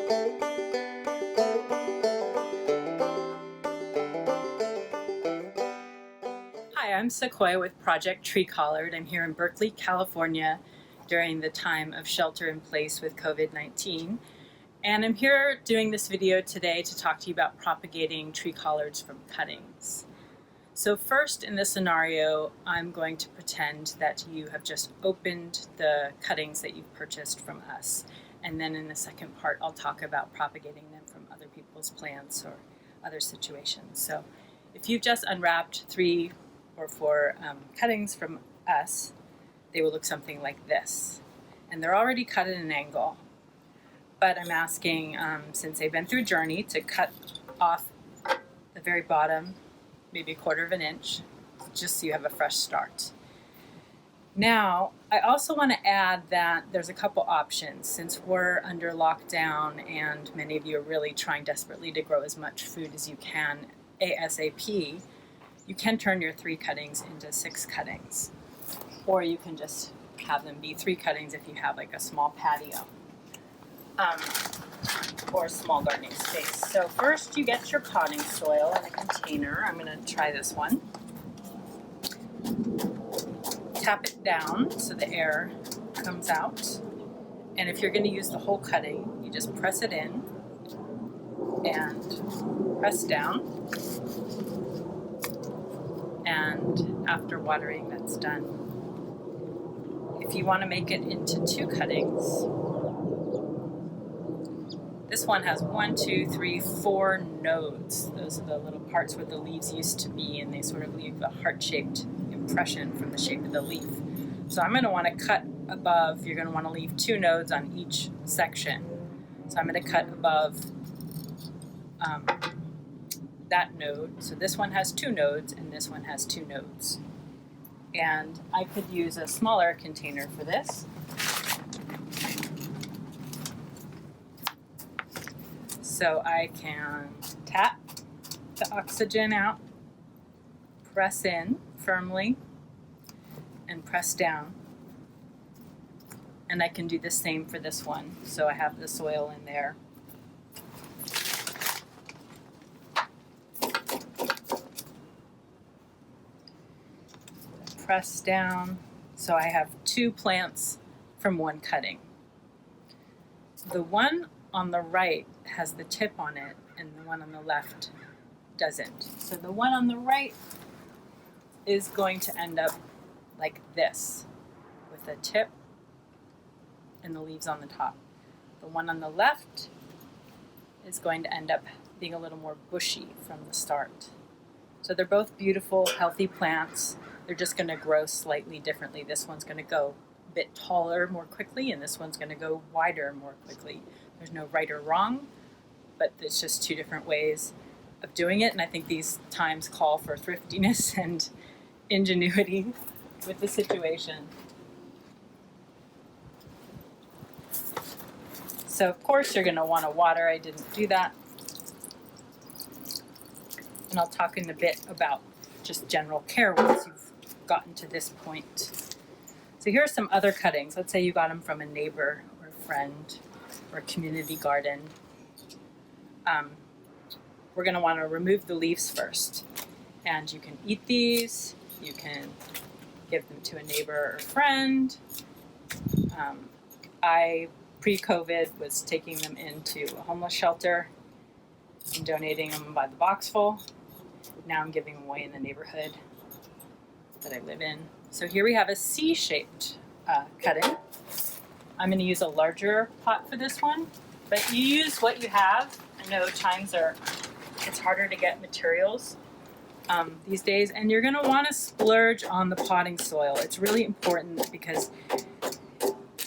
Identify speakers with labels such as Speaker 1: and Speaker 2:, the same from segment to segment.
Speaker 1: Hi, I'm Sequoia with Project Tree Collard. I'm here in Berkeley, California during the time of shelter in place with COVID-19. And I'm here doing this video today to talk to you about propagating tree collards from cuttings. So first, in this scenario, I'm going to pretend that you have just opened the cuttings that you've purchased from us. And then in the second part, I'll talk about propagating them from other people's plants or other situations. So if you've just unwrapped 3 or 4 cuttings from us, they will look something like this. And they're already cut at an angle. But I'm asking, since they've been through a journey, to cut off the very bottom, maybe 1/4 of an inch, just so you have a fresh start. Now, I also want to add that there's a couple options. Since we're under lockdown and many of you are really trying desperately to grow as much food as you can ASAP, you can turn your 3 cuttings into 6 cuttings. Or you can just have them be 3 cuttings if you have like a small patio or a small gardening space. So first you get your potting soil in a container. I'm going to try this one. Tap it down so the air comes out. And if you're going to use the whole cutting, you just press it in and press down. And after watering, that's done. If you want to make it into 2 cuttings, this one has 1, 2, 3, 4 nodes. Those are the little parts where the leaves used to be, and they sort of leave a heart-shaped impression from the shape of the leaf. So I'm going to want to cut above. You're going to want to leave 2 nodes on each section. So I'm going to cut above that node. So this one has 2 nodes and this one has 2 nodes. And I could use a smaller container for this. So I can tap the oxygen out, press in firmly, and press down. And I can do the same for this one. So I have the soil in there. Press down. So I have 2 plants from 1 cutting. The one on the right has the tip on it and the one on the left doesn't. So the one on the right is going to end up like this, with a tip and the leaves on the top. The one on the left is going to end up being a little more bushy from the start. So they're both beautiful, healthy plants. They're just going to grow slightly differently. This one's going to go a bit taller more quickly, and this one's going to go wider more quickly. There's no right or wrong, but it's just 2 different ways of doing it. And I think these times call for thriftiness and ingenuity with the situation. So of course you're going to want to water. I didn't do that. And I'll talk in a bit about just general care once you've gotten to this point. So here are some other cuttings. Let's say you got them from a neighbor or a friend or a community garden. We're going to want to remove the leaves first. And you can eat these. You can give them to a neighbor or friend. I, pre-COVID, was taking them into a homeless shelter and donating them by the boxful. Now I'm giving them away in the neighborhood that I live in. So here we have a C-shaped cutting. I'm going to use a larger pot for this one, but you use what you have. I know it's harder to get materials these days, and you're going to want to splurge on the potting soil. It's really important because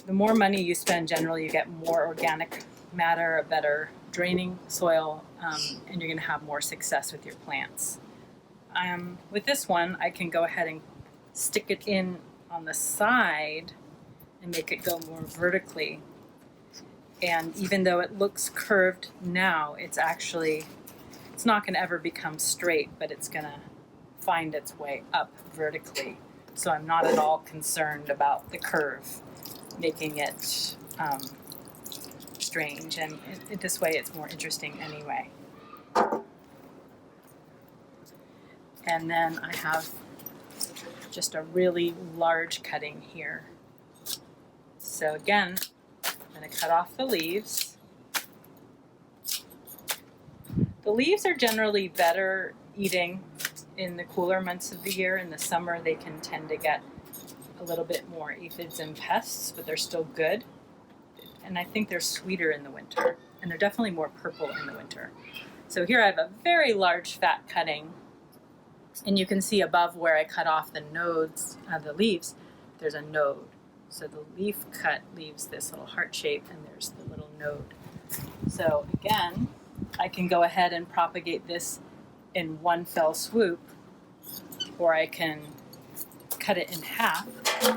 Speaker 1: the more money you spend, generally you get more organic matter, a better draining soil, and you're going to have more success with your plants. With this one, I can go ahead and stick it in on the side and make it go more vertically. And even though it looks curved now, it's not going to ever become straight, but it's going to find its way up vertically. So I'm not at all concerned about the curve, making it strange, and this way it's more interesting anyway. And then I have just a really large cutting here. So again, I'm going to cut off the leaves. The leaves are generally better eating in the cooler months of the year. In the summer, they can tend to get a little bit more aphids and pests, but they're still good. And I think they're sweeter in the winter, and they're definitely more purple in the winter. So here I have a very large fat cutting, and you can see above where I cut off the nodes, the leaves, there's a node. So the leaf cut leaves this little heart shape, and there's the little node. So again, I can go ahead and propagate this in one fell swoop, or I can cut it in half.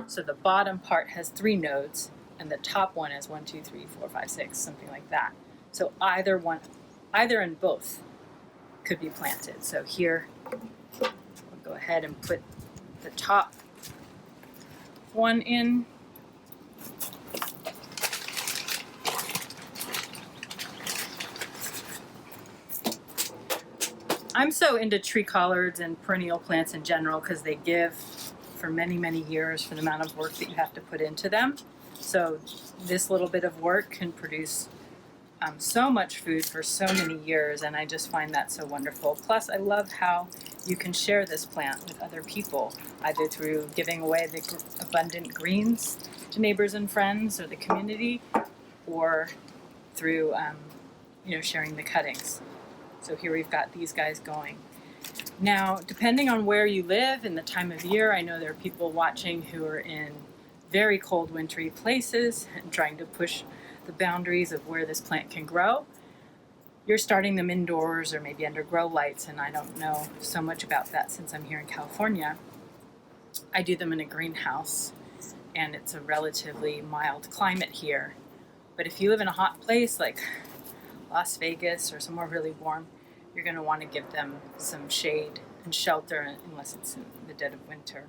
Speaker 1: So the bottom part has 3 nodes, and the top one has 1, 2, 3, 4, 5, 6, something like that. So either and both could be planted. So here, we'll go ahead and put the top one in. I'm so into tree collards and perennial plants in general because they give for many, many years for the amount of work that you have to put into them. So this little bit of work can produce so much food for so many years, and I just find that so wonderful. Plus, I love how you can share this plant with other people, either through giving away the abundant greens to neighbors and friends or the community, or through sharing the cuttings. So here we've got these guys going. Now, depending on where you live and the time of year, I know there are people watching who are in very cold, wintry places and trying to push the boundaries of where this plant can grow. You're starting them indoors or maybe under grow lights, and I don't know so much about that since I'm here in California. I do them in a greenhouse, and it's a relatively mild climate here. But if you live in a hot place like Las Vegas or somewhere really warm, you're going to want to give them some shade and shelter unless it's in the dead of winter.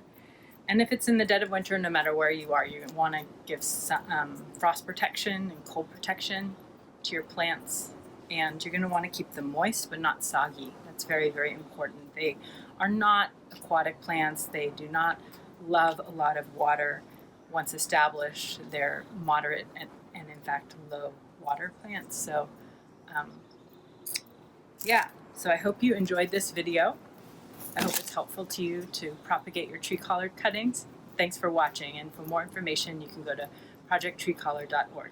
Speaker 1: And if it's in the dead of winter, no matter where you are, you want to give some, frost protection and cold protection to your plants. And you're going to want to keep them moist but not soggy. That's very, very important. They are not aquatic plants. They do not love a lot of water. Once established, they're moderate and in fact low water plants. So so I hope you enjoyed this video. I hope it's helpful to you to propagate your tree collard cuttings. Thanks for watching, and for more information you can go to projecttreecollard.org.